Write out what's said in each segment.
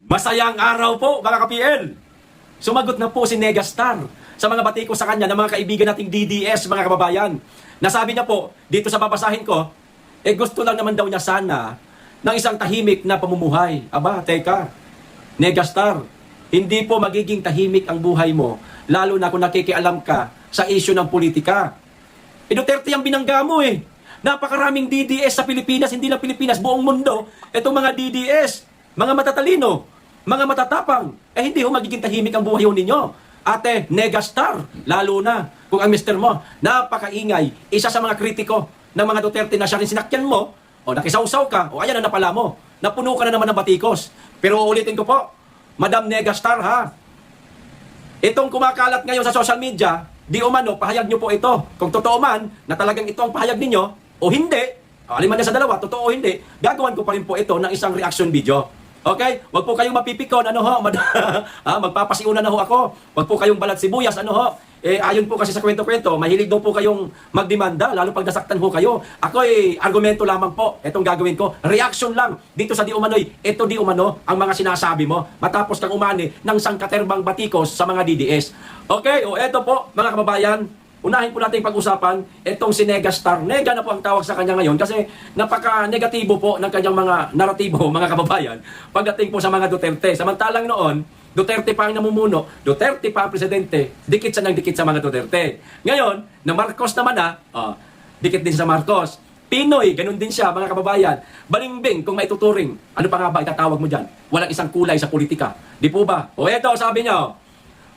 Masayang araw po mga ka-PL. Sumagot na po si Negastar sa mga batiko sa kanya ng mga kaibigan nating DDS, mga kababayan. Nasabi niya po, dito sa babasahin ko, gusto lang naman daw niya sana ng isang tahimik na pamumuhay. Aba, teka, Negastar, hindi po magiging tahimik ang buhay mo, lalo na kung nakikialam ka sa isyu ng politika. Duterte ang binangga mo eh. Napakaraming DDS sa Pilipinas, hindi lang Pilipinas, buong mundo. Itong mga DDS, mga matatalino, mga matatapang, hindi ho magiging tahimik ang buhay ho ninyo. Ate, Negastar, lalo na kung ang mister mo, napakaingay, isa sa mga kritiko ng mga Duterte na siya rin sinakyan mo, o nakisawsaw ka, o ayan ang napala mo, napuno ka na naman ng batikos. Pero uulitin ko po, Madam Negastar ha, itong kumakalat ngayon sa social media, di umano, pahayag nyo po ito. Kung totoo man, na talagang ito ang pahayag ninyo, o hindi, aliman na sa dalawa, totoo o hindi, gagawan ko pa rin po ito ng isang reaction video. Okay? Huwag po kayong mapipikon, magpapasiuna na ho ako. Huwag po kayong balat sibuyas, ayon po kasi sa kwento-kwento, mahilig daw po kayong magdemanda, lalo pag nasaktan ho kayo. Ako argumento lamang po, itong gagawin ko. Reaction lang, dito sa di umano'y, ito di umano, ang mga sinasabi mo, matapos kang umani ng sangkaterbang batikos sa mga DDS. Okay? O eto po, mga kababayan, unahin po natin pag-usapan itong si Negastar. Nega na po ang tawag sa kanya ngayon kasi napaka-negatibo po ng kanyang mga naratibo, mga kababayan, pagdating po sa mga Duterte. Samantalang noon, Duterte pa ang namumuno, Duterte pa ang presidente, dikit siya ng dikit sa mga Duterte. Ngayon, na Marcos naman dikit din sa Marcos. Pinoy, ganun din siya, mga kababayan. Balimbing, kung maituturing, ano pa nga ba itatawag mo dyan? Walang isang kulay sa politika. Di po ba? O eto, sabi niya,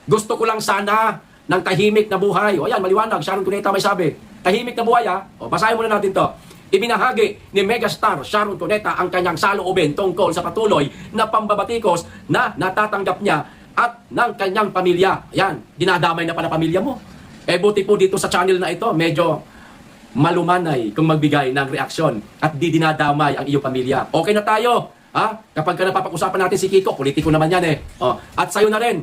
gusto ko lang sana ng tahimik na buhay. O ayan, maliwanag, Sharon Cuneta may sabi. Tahimik na buhay O basahin muna natin to. Ibinahagi ni Megastar Sharon Cuneta ang kanyang saloobin tungkol sa patuloy na pambabatikos na natatanggap niya at ng kanyang pamilya. Ayan, dinadamay na pala pamilya mo. Buti po dito sa channel na ito, medyo malumanay kung magbigay ng reaksyon at di dinadamay ang iyong pamilya. Okay na tayo. Kapag ka napapag-usapan natin si Kiko, politiko naman yan At sa'yo na rin,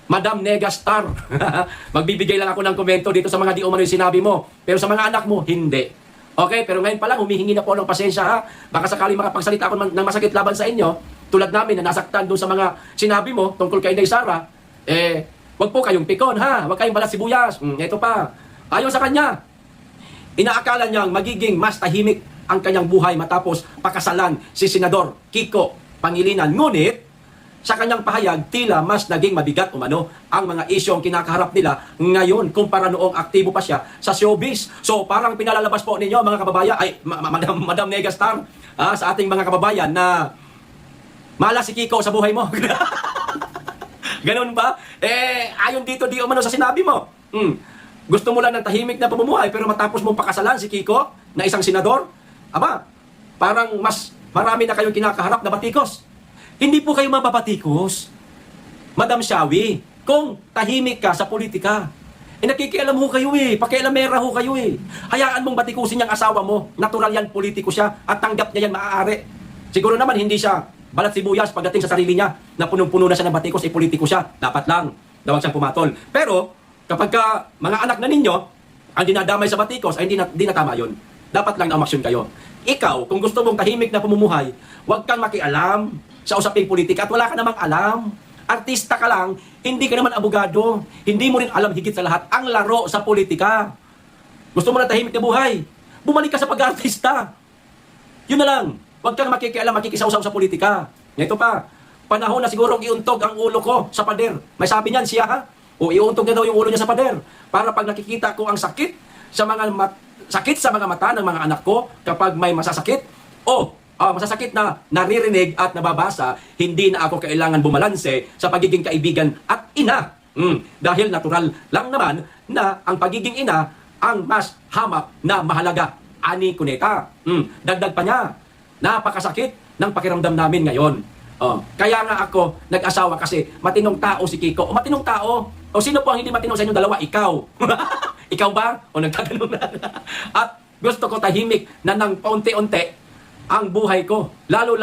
Madam Negastar, magbibigay lang ako ng komento dito sa mga di umano yung sinabi mo. Pero sa mga anak mo, hindi. Okay, pero ngayon pa lang, humihingi na po ng pasensya Baka sakali makapagsalita ako ng masakit laban sa inyo, tulad namin na nasaktan doon sa mga sinabi mo tungkol kay Inday Sara, wag po kayong pikon wag kayong balat sibuyas. Ito pa, ayon sa kanya, inaakala niyang magiging mas tahimik ang kanyang buhay matapos pakasalan si Senador Kiko Pangilinan. Ngunit, sa kanyang pahayag, tila mas naging mabigat umano ang mga isyong kinakaharap nila ngayon kumpara noong aktibo pa siya sa showbiz. So parang pinalalabas po ninyo mga kababayan, Madam Negastar, sa ating mga kababayan na malas si Kiko sa buhay mo. Ganun ba? Ayon dito di umano sa sinabi mo. Gusto mo lang ng tahimik na pamumuhay pero matapos mong pakasalan si Kiko na isang senador, parang mas marami na kayong kinakaharap na batikos. Hindi po kayo mababatikos, Madam Shawi, kung tahimik ka sa politika. Nakikialam ho kayo pakialamera ho kayo Hayaan mong batikusin niyang asawa mo, natural yan, politiko siya, at tanggap niya yan maaari. Siguro naman hindi siya balat sibuyas pagdating sa sarili niya, na punong-puno na siya ng batikos, politiko siya. Dapat lang, dawag siyang pumatol. Pero, kapag mga anak na ninyo, ang dinadamay sa batikos, ay hindi na tama yun. Dapat lang na umaksyon kayo. Ikaw, kung gusto mong tahimik na pamumuhay, huwag kang makialam sa usaping politika at wala ka namang alam. Artista ka lang, hindi ka naman abogado. Hindi mo rin alam higit sa lahat ang laro sa politika. Gusto mo na tahimik na buhay? Bumalik ka sa pag-artista. Yun na lang. Huwag kang makikialam, makikisaw-saw sa politika. Ito pa, panahon na siguro iuntog ang ulo ko sa pader. May sabi niyan siya o iuntog na daw yung ulo niya sa pader. Para pag nakikita ko ang sakit sa mga mata ng mga anak ko kapag may masasakit masasakit na naririnig at nababasa, hindi na ako kailangan bumalanse sa pagiging kaibigan at ina. Dahil natural lang naman na ang pagiging ina ang mas hamak na mahalaga. Ani Cuneta. Dagdag pa niya, napakasakit ng pakiramdam namin ngayon. Kaya nga ako nag-asawa kasi matinong tao si Kiko. Matinong tao? Sino po ang hindi matinong sa inyong dalawa? Ikaw. Ikaw ba? Nagtatanong na. At gusto ko tahimik na ng paunti-unti ang buhay ko. Lalo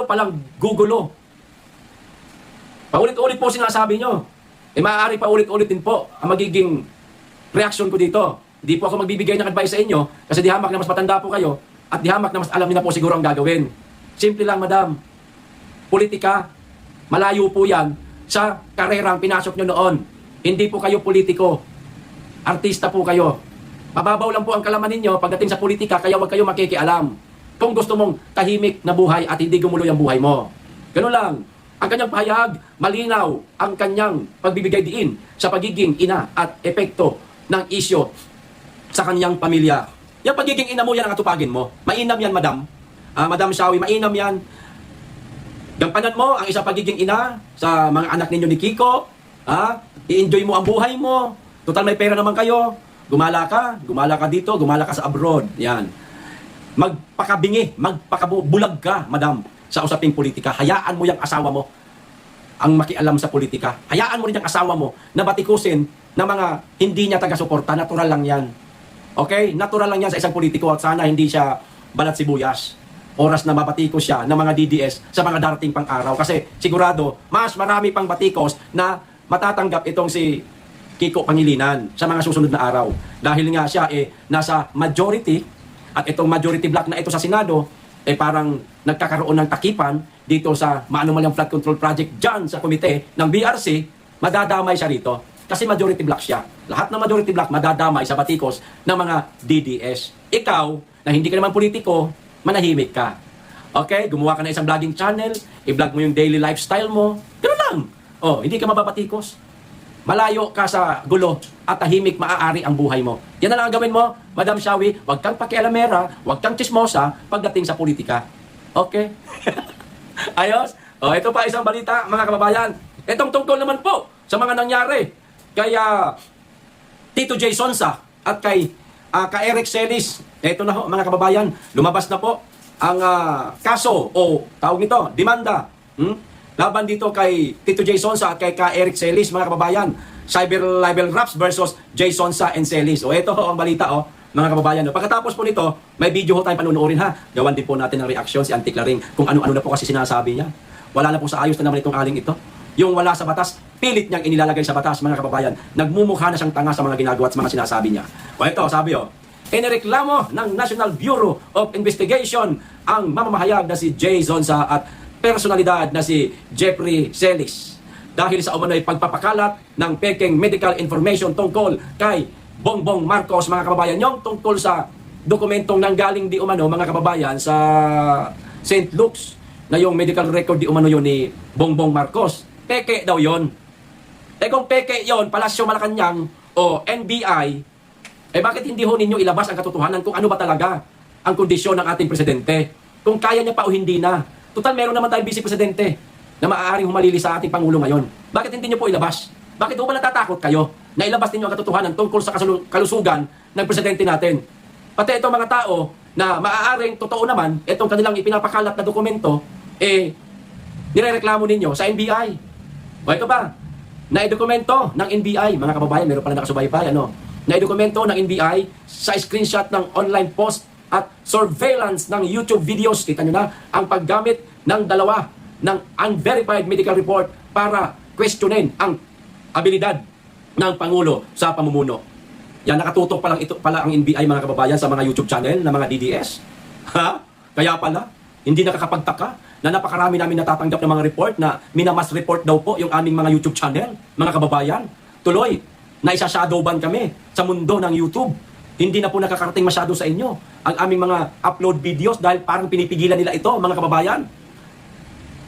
pa lang gugulo. Paulit-ulit po sinasabi nyo. Maaari pa ulit-ulit din po ang magiging reaksyon ko dito. Hindi po ako magbibigay ng advice sa inyo kasi di hamak na mas matanda po kayo at di hamak na mas alam niyo na po siguro ang gagawin. Simple lang, madam. politika. Malayo po yan sa karerang pinasok nyo noon. Hindi po kayo politiko. Artista po kayo. Mababaw lang po ang kalaman ninyo pagdating sa politika, kaya huwag kayo makikialam. Kung gusto mong tahimik na buhay at hindi gumulo ang buhay mo. Ganun lang. Ang kanyang pahayag, malinaw ang kanyang pagbibigay diin sa pagiging ina at epekto ng isyo sa kanyang pamilya. Yung pagiging ina mo, yan ang atupagin mo. Mainam yan, madam. Madam Shawi, mainam yan. Gampanan mo ang isang pagiging ina sa mga anak ninyo ni Kiko. I-enjoy mo ang buhay mo. Total may pera naman kayo. Gumala ka dito, gumala ka sa abroad. Yan. Magpakabingi, magpakabulag ka, madam, sa usaping politika. Hayaan mo yung asawa mo ang makialam sa politika. Hayaan mo rin yung asawa mo na batikusin na mga hindi niya taga-suporta. Natural lang yan. Okay? Natural lang yan sa isang politiko at sana hindi siya balat sibuyas. Oras na mabatikos siya ng mga DDS sa mga darating pang araw. Kasi sigurado, mas marami pang batikos na matatanggap itong si Kiko Pangilinan sa mga susunod na araw. Dahil nga siya nasa majority at itong majority block na ito sa Senado parang nagkakaroon ng takipan dito sa maanumalyang flood control project dyan sa komite ng BRC, madadamay siya rito. Kasi majority block siya. Lahat ng majority block madadamay sa batikos ng mga DDS. Ikaw, na hindi ka naman politiko, manahimik ka. Okay? Gumawa ka na isang vlogging channel, i-vlog mo yung daily lifestyle mo. Ganun lang. Hindi ka mababatikos. Malayo ka sa gulo at tahimik maaari ang buhay mo. Yan na lang ang gawin mo, Madam Shawi. Huwag kang pakialamera, huwag kang chismosa pagdating sa politika. Okay? Ayos? Ito pa isang balita, mga kababayan. Itong tungkol naman po sa mga nangyari. Kaya Tito J. Sonsa at kay Eric Celis. Ito na ho, mga kababayan. Lumabas na po ang kaso o tawag nito, demanda. Laban dito kay Tito J. Sonsa at kay Eric Celis, mga kababayan. Cyber libel raps versus J. Sonsa and Celis. Ito ho ang balita, mga kababayan. Pagkatapos po nito, may video ho tayo panunuorin ha. Gawan din po natin ng reaksyon si Auntie Claring kung ano-ano na po kasi sinasabi niya. Wala na po sa ayos na naman itong aling ito. Yung wala sa batas, pilit niyang inilalagay sa batas, mga kababayan. Nagmumukha na siyang tanga sa mga ginagawa at sa mga sinasabi niya. Ito, sabi inireklamo ng National Bureau of Investigation ang mamamahayag na si J. Sonsa at personalidad na si Jeffrey Celis dahil sa umano'y pagpapakalat ng peking medical information tungkol kay Bongbong Marcos, mga kababayan. Yung tungkol sa dokumentong nanggaling di umano, mga kababayan, sa St. Luke's na yung medical record di umano yun ni Bongbong Marcos. Peke daw yon. Kung peke yon, Palasyo Malacanang o NBI, bakit hindi ho ninyo ilabas ang katotohanan kung ano ba talaga ang kondisyon ng ating presidente? Kung kaya niya pa o hindi na. Total, meron naman tayong vice presidente na maaaring humalili sa ating Pangulo ngayon. Bakit hindi niyo po ilabas? Bakit ho ba natatakot kayo na ilabas ninyo ang katotohanan tungkol sa kalusugan ng presidente natin? Pati itong mga tao na maaaring totoo naman, itong kanilang ipinapakalat na dokumento, nirereklamo ninyo sa NBI. Ito ba? Naidokumento ng NBI, mga kababayan, meron pala nakasubaybay, Naidokumento ng NBI sa screenshot ng online post at surveillance ng YouTube videos. Kita nyo na ang paggamit ng dalawa ng unverified medical report para questionin ang abilidad ng Pangulo sa pamumuno. Yan, nakatutok pa lang ito pala ang NBI, mga kababayan, sa mga YouTube channel ng mga DDS. Kaya pala, hindi nakakapagtaka na napakarami namin natatanggap ng mga report na minamas report daw po yung aming mga YouTube channel, mga kababayan. Tuloy, na isa-shadow ban kami sa mundo ng YouTube. Hindi na po nakakarating masyado sa inyo ang aming mga upload videos dahil parang pinipigilan nila ito, mga kababayan.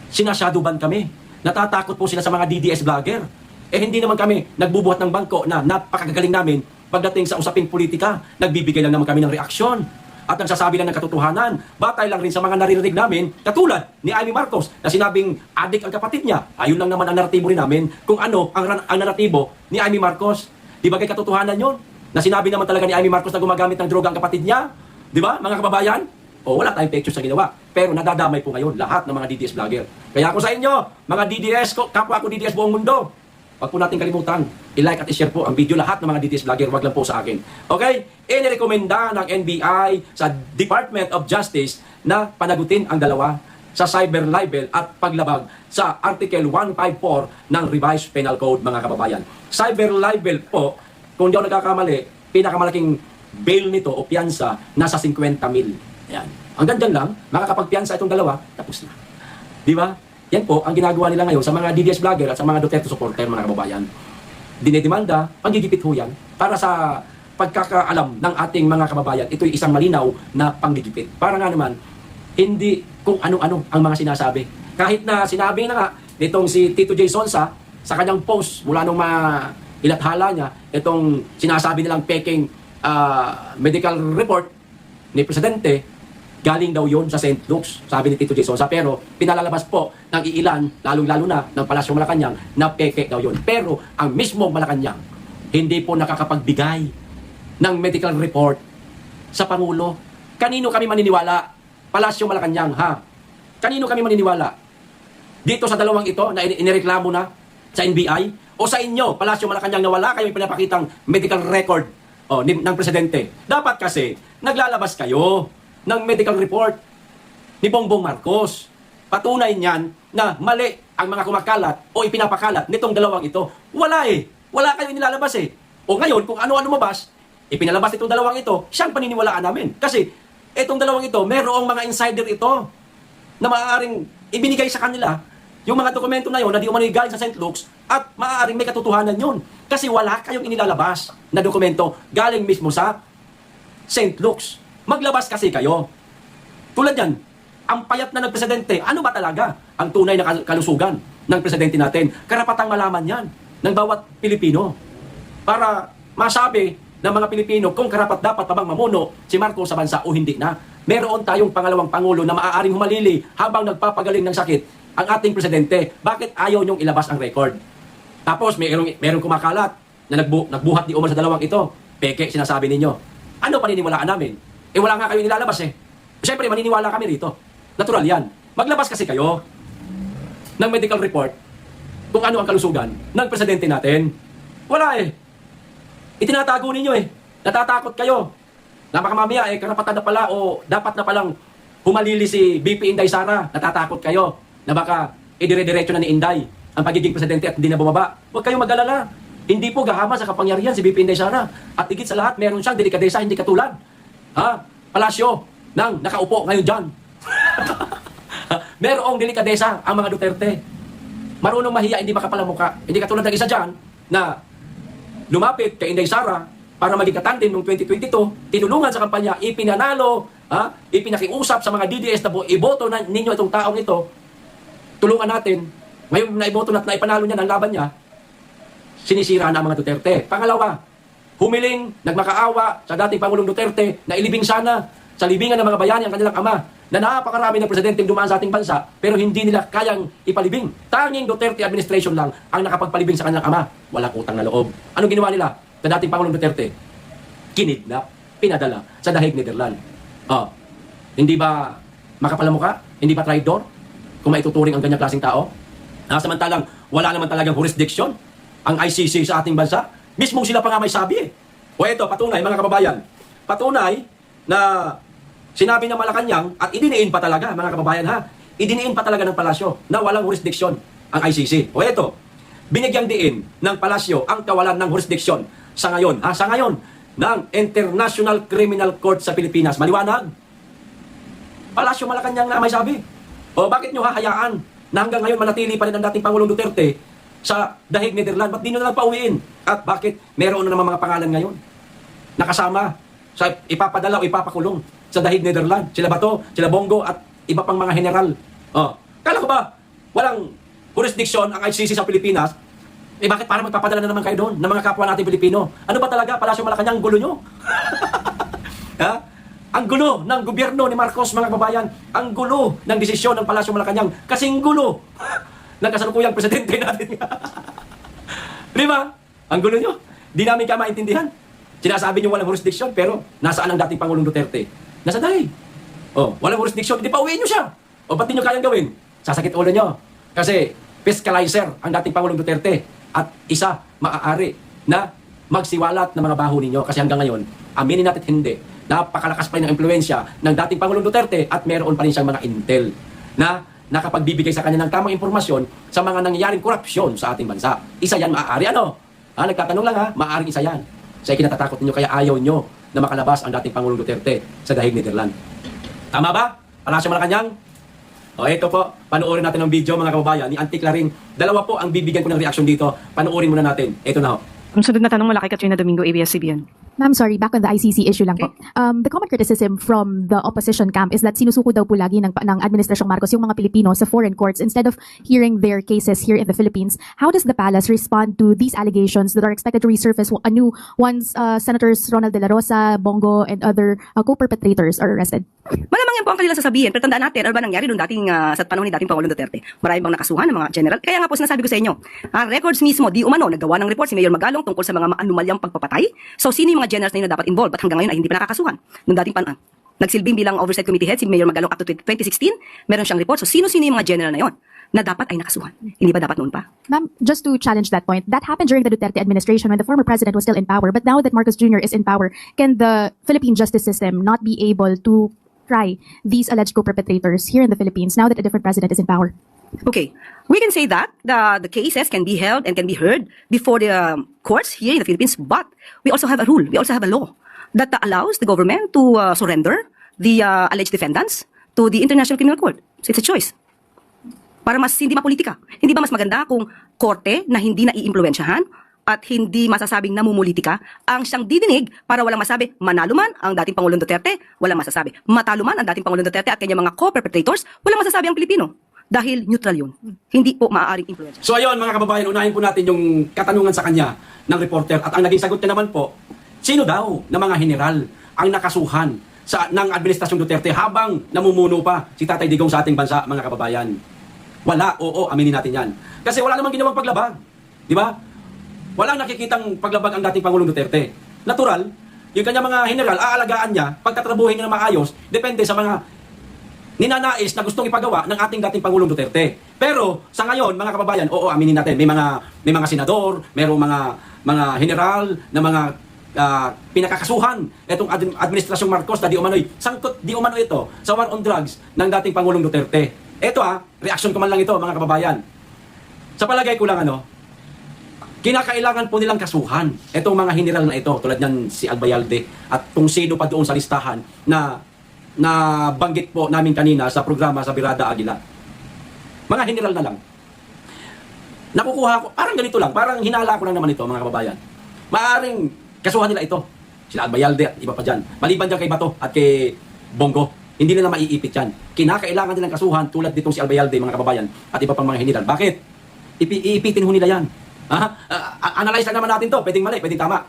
Sinashadow ban kami. Natatakot po sila sa mga DDS vlogger. Hindi naman kami nagbubuhat ng bangko na napakagagaling namin pagdating sa usaping politika. Nagbibigay lang naman kami ng reaksyon at nagsasabi lang ng katotohanan. Batay lang rin sa mga naririnig namin, katulad ni Amy Marcos na sinabing adik ang kapatid niya. Ayun lang naman ang naratibo rin namin kung ano ang naratibo ni Amy Marcos. Di ba kay katotohanan yun? Na sinabi naman talaga ni Amy Marcos na gumagamit ng droga ang kapatid niya. Di ba, mga kababayan? Wala tayong pictures sa ginawa. Pero nadadamay po ngayon lahat ng mga DDS vlogger. Kaya ako sa inyo, mga DDS, kapwa ko DDS buong mundo, wag po natin kalimutan, i-like at i-share po ang video lahat ng mga DDS vlogger, wag lang po sa akin. Okay? Inirekomenda ng NBI sa Department of Justice na panagutin ang dalawa sa cyber libel at paglabag sa Article 154 ng Revised Penal Code, mga kababayan. Cyber libel po, kung di ako nagkakamali, pinakamalaking bail nito o piyansa nasa 50 mil. Yan. Hanggang dyan lang, makakapagpiyansa itong dalawa, tapos na. Di ba? Yan po ang ginagawa nila ngayon sa mga DDS vlogger at sa mga Duterte supporter, mga kababayan. Dinedemanda, panggigipit ho yan para sa pagkakaalam ng ating mga kababayan. Ito'y isang malinaw na panggigipit. Para nga naman, hindi kung ano-ano ang mga sinasabi. Kahit na sinabi na nga nitong si Tito J. Sonsa sa kanyang post mula nung ilathala niya, itong sinasabi nilang peking medical report ni Presidente, galing daw yon sa St. Luke's, sabi ni Tito J. Sonsa. Pero pinalalabas po ng iilan, lalong-lalo na ng Palasyo Malacanang, na peke daw yon. Pero ang mismo Malacanang, hindi po nakakapagbigay ng medical report sa Pangulo. Kanino kami maniniwala? Palasyo Malacanang, ha? Kanino kami maniniwala? Dito sa dalawang ito na inireklamo na sa NBI? O sa inyo, Palasyo Malacanang, na wala kayong pinapakitang medical record ng Presidente? Dapat kasi, naglalabas kayo ng medical report ni Bongbong Marcos. Patunay niyan na mali ang mga kumakalat o ipinapakalat nitong dalawang ito. Wala eh. Wala kayong nilalabas eh. O ngayon, kung ano-ano mabas, ipinalabas itong dalawang ito, siyang paniniwalaan namin. Kasi itong dalawang ito, merong mga insider ito na maaaring ibinigay sa kanila yung mga dokumento na yun na di umano'y galing sa St. Luke's at maaaring may katotohanan yun. Kasi wala kayong inilalabas na dokumento galing mismo sa St. Luke's. Maglabas kasi kayo. Tulad yan, ang payat na ng Presidente, ano ba talaga ang tunay na kalusugan ng Presidente natin? Karapatang malaman yan ng bawat Pilipino para masabi ng mga Pilipino kung karapat-dapat pa bang mamuno si Marcos sa bansa o hindi na. Meron tayong pangalawang Pangulo na maaaring humalili habang nagpapagaling ng sakit ang ating Presidente. Bakit ayaw niyong ilabas ang record? Tapos merong kumakalat na nagbuhat ni Omar sa dalawang ito. Peke, sinasabi ninyo. Ano paniniwalaan namin? Eh wala nga kayo nilalabas eh. Siyempre, maniniwala kami rito. Natural yan. Maglabas kasi kayo ng medical report kung ano ang kalusugan ng Presidente natin. Wala eh. Itinatago ninyo eh. Natatakot kayo. Na baka mamaya eh, karapatan na pala o dapat na palang humalili si BP Inday Sara. Natatakot kayo na baka idire-diretso na ni Inday ang pagiging Presidente at hindi na bumaba. Huwag kayong mag-alala. Hindi po gahama sa kapangyarihan si BP Inday Sara. At higit sa lahat, meron siyang delikadesa, hindi katulad Palasyo ng nakaupo ngayon dyan. Merong delikadesa ang mga Duterte. Marunong mahiya, hindi makapalamuka. Hindi katulad ng isa dyan na lumapit kay Inday Sara para maging katandem noong 2022, tinulungan sa kampanya, ipinanalo, ipinakiusap sa mga DDS na iboto na ninyo itong taong ito, tulungan natin. Ngayon na iboto na ipanalo niya ng laban niya, sinisira na ang mga Duterte. Pangalawa, humiling, nagmakaawa sa dating Pangulong Duterte na ilibing sana sa libingan ng mga bayani ang kanilang ama na napakarami ng presidenteng dumaan sa ating bansa pero hindi nila kayang ipalibing. Tanging Duterte administration lang ang nakapagpalibing sa kanilang ama. Walang utang na loob. Anong ginawa nila sa dating Pangulong Duterte? Kinidnap, pinadala sa Dahig, Netherlands. Hindi ba makapalamuka? Hindi ba traidor? Kung maituturing ang ganyang klaseng tao? Samantalang wala naman talagang jurisdiction ang ICC sa ating bansa. Mismo sila pa nga may sabi eh. O ito, patunay mga kababayan. Patunay na sinabi ng Malacanang at idiniin pa talaga mga kababayan ha. Idiniin pa talaga ng Palasyo na walang jurisdiction ang ICC. O ito, binigyang diin ng Palasyo ang kawalan ng jurisdiction sa ngayon. Sa ngayon ng International Criminal Court sa Pilipinas. Maliwanag. Palasyo Malacanang na may sabi. O bakit nyo hahayaan na hanggang ngayon manatili pa rin ang dating Pangulong Duterte sa Dahig, Netherlands? Ba't di nyo na lang pauwiin? At bakit meron na naman mga pangalan ngayon nakasama sa ipapadala o ipapakulong sa Dahig, Netherlands? Sila Bato, sila Bongo at iba pang mga general. Kala ko ba walang jurisdiction ang ICC sa Pilipinas? Bakit para magpapadala na naman kayo doon ng mga kapwa natin Pilipino? Ano ba talaga, Palasyo Malacanang, gulo nyo? Ang gulo ng gobyerno ni Marcos, mga kababayan. Ang gulo ng desisyon ng Palasyo Malacanang. Kasing gulo ng kasalukuyang presidente natin. Di ba? Ang gulo nyo. Di namin ka maintindihan. Sinasabi nyo walang jurisdiction, pero nasaan ang dating Pangulong Duterte? Nasa Dahig. Walang jurisdiction, di pa uwiin nyo siya. Ba't di nyo kayang gawin? Sasakit ulo nyo. Kasi fiscalizer ang dating Pangulong Duterte at isa maaari na magsiwalat ng mga baho ninyo. Kasi hanggang ngayon, aminin natin hindi. Napakalakas pa rin ng impluensya ng dating Pangulong Duterte at meron pa rin siyang mga intel na nakapagbibigay sa kanya ng tamang impormasyon sa mga nangyayaring korupsyon sa ating bansa. Isa yan maaari. Nagtatanong lang maaaring isa yan. Sa ikinatatakot ninyo kaya ayaw nyo na makalabas ang dating Pangulong Duterte sa Dahig, Netherlands. Tama ba? Palasyo Malacanang? O ito po, panoorin natin ang video mga kababayan ni Auntie Claring. Dalawa po ang bibigyan ko ng reaksyon dito. Panoorin muna natin. Ito na ho. Ang sunod na tanong mula kay Katrina Domingo, ABS-CBN. Ma'am, sorry, back on the ICC issue lang po. The common criticism from the opposition camp is that sinusuko daw po lagi ng Administrasyong Marcos yung mga Pilipino sa foreign courts instead of hearing their cases here in the Philippines. How does the palace respond to these allegations that are expected to resurface anew once Senators Ronald De La Rosa, Bongo, and other co-perpetrators are arrested? Malamang yan po ang kanilang sasabihin. Pero tandaan natin, ano ba nangyari doon dating sa panahon ni dating Pangulong Duterte? Marami bang nakasuhan ng mga general? Kaya nga po sinasabi ko sa inyo, records mismo, di umano, naggawa ng report si Mayor Magalong tungkol sa mga anomalyang pagpapatay. So sino yung mga generals na yun na dapat involved? At hanggang ngayon ay hindi pa nakakasuhan. Nung dating panahon, nagsilbing bilang oversight committee head si Mayor Magalong up to 2016, meron siyang report. So sino-sino yung mga general na yon na dapat ay nakasuhan? Hindi ba dapat noon pa? Ma'am, just to challenge that point, that happened during the Duterte administration when the former president was still in power. But now that Marcos Jr. is in power, can the Philippine justice system not be able to try these alleged co-perpetrators here in the Philippines now that a different president is in power? Okay, we can say that the cases can be held and can be heard before the courts here in the Philippines, but we also have a rule, we also have a law that allows the government to surrender the alleged defendants to the International Criminal Court. So it's a choice. Para mas hindi mapolitika. Hindi ba mas maganda kung korte na hindi naiimpluwensyahan at hindi masasabing namumulitika ang siyang didinig para walang masabi manalo man ang dating Pangulong Duterte, walang masasabi matalo man ang dating Pangulong Duterte at kanyang mga co-perpetrators, walang masasabi ang Pilipino. Dahil neutral yun. Hindi po maaaring influensya. So ayun mga kababayan, unahin po natin yung katanungan sa kanya ng reporter at ang naging sagot niya naman po, sino daw na mga general ang nakasuhan ng Administrasyong Duterte habang namumuno pa si Tatay Digong sa ating bansa, mga kababayan? Wala, oo, aminin natin yan. Kasi wala namang ginawang paglabag. Di ba? Walang nakikitang paglabag ang dating Pangulong Duterte. Natural, yung kanya mga general, aalagaan niya, pagtatrabuhin niya na maayos, depende sa mga ninanais na gustong ipagawa ng ating dating Pangulong Duterte. Pero sa ngayon, mga kababayan, oo, aminin natin, may mga senador, mayroong mga general na mga pinakakasuhan itong Administrasyong Marcos na di umano'y sangkot di umano ito sa war on drugs ng dating Pangulong Duterte. Ito reaction ko man lang ito, mga kababayan. Sa palagay ko lang kinakailangan po nilang kasuhan itong mga general na ito, tulad niyan si Albayalde at kung sino pa doon sa listahan na banggit po namin kanina sa programa sa Birada Aguila. Mga general na lang. Nakukuha ko, parang ganito lang, parang hinala ko lang naman ito, mga kababayan. Maaring kasuhan nila ito. Sila Albayalde at iba pa dyan. Maliban dyan kay Bato at kay Bongo, hindi nila maiipit yan. Kinakailangan nilang kasuhan tulad ditong si Albayalde, mga kababayan, at iba pang mga general. Bakit? Iipitin ho nila yan. Analyze lang naman natin to. Pwedeng mali, pwedeng tama.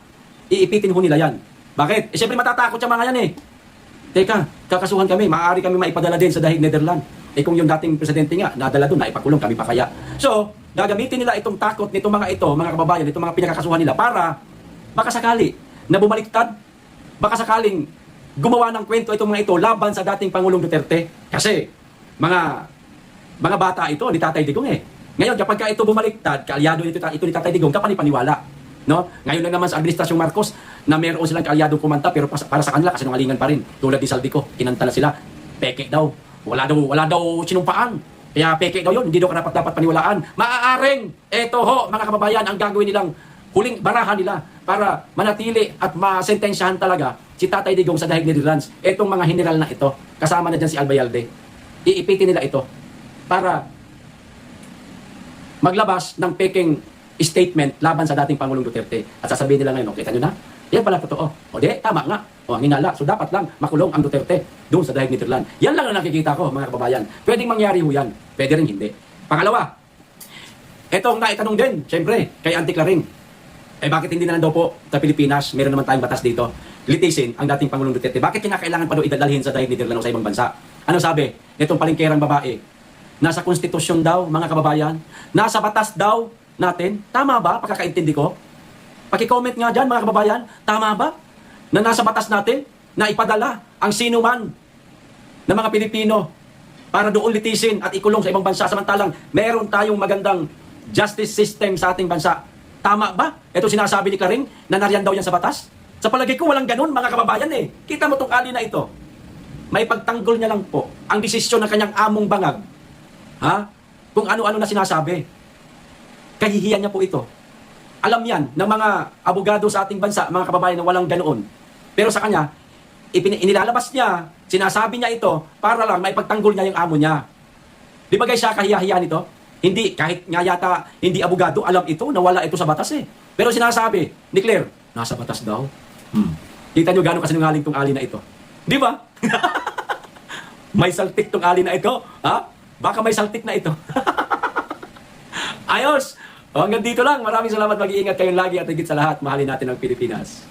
Iipitin ho nila yan. Bakit? Siyempre matatakot siya mga yan Teka, kakasuhan kami, maaari kami maipadala din sa Dahig Netherlands. Kung yung dating presidente nga, nadala doon, naipakulong kami pa kaya. So, gagamitin nila itong takot nitong mga ito, mga kababayan, itong mga pinakakasuhan nila para baka sakali na bumaliktad, baka sakaling gumawa ng kwento itong mga ito laban sa dating Pangulong Duterte. Kasi, mga bata ito ni Tatay Digong Ngayon, kapag ito bumaliktad, kaalyado ito ni Tatay Digong, kapanipaniwala. No? Ngayon na naman sa Administrasyong Marcos na meron silang kaalyadong kumanta pero para sa kanila kasi nungalingan pa rin. Tulad ni Saldico, kinanta na sila, peke daw. Wala daw sinumpaan. Kaya peke daw yun, hindi daw dapat paniwalaan. Maaaring, eto ho, mga kababayan, ang gagawin nilang huling barahan nila para manatili at masentensyahan talaga si Tatay Digong sa Dahig Netherlands. Etong mga general na ito, kasama na dyan si Albayalde, iipitin nila ito para maglabas ng peking statement laban sa dating Pangulong Duterte. At sasabihin nila ngayon, kita nyo na? Yan pala totoo. O di, tama nga. O ang hinala. So dapat lang makulong ang Duterte doon sa Dahig Netherlands. Yan lang ang nakikita ko, mga kababayan. Pwedeng mangyari ho yan. Pwede rin hindi. Pangalawa, etong naitanong din, syempre, kay Auntie Claring. Bakit hindi na lang daw po sa Pilipinas, meron naman tayong batas dito, litisin ang dating Pangulong Duterte. Bakit kinakailangan pa daw idalhin sa Dahig Netherlands o sa ibang bansa? Ano sabi? Itong palengkerang babae. Nasa konstitusyon daw, mga kababayan. Nasa batas daw natin. Tama ba? Pagkakaintindi ko. Paki-comment nga dyan, mga kababayan. Tama ba? Na nasa batas natin na ipadala ang sino man ng mga Pilipino para doon litisin at ikulong sa ibang bansa. Samantalang meron tayong magandang justice system sa ating bansa. Tama ba? Ito sinasabi ni Claring na nariyan daw yan sa batas? Sa palagay ko, walang ganun, mga kababayan Kita mo itong ali na ito. May pagtanggol niya lang po ang desisyon ng kanyang among bangag. Kung ano-ano na sinasabi. Kahihiyan niya po ito. Alam yan ng mga abogado sa ating bansa, mga kababayan na walang ganoon. Pero sa kanya, inilalabas niya, sinasabi niya ito para lang maipagtanggol niya yung amo niya. Di ba guys, siya kahiya-hiya nito? Hindi, kahit nga yata hindi abogado, alam ito, nawala ito sa batas eh. Pero sinasabi ni Claire, nasa batas daw. Kita nyo gano'ng kasinungaling tong ali na ito. Di ba? May saltik tong ali na ito. Ha? Baka may saltik na ito. Ayos! O, hanggang dito lang. Maraming salamat. Mag-iingat kayong lagi at higit sa lahat, mahalin natin ang Pilipinas.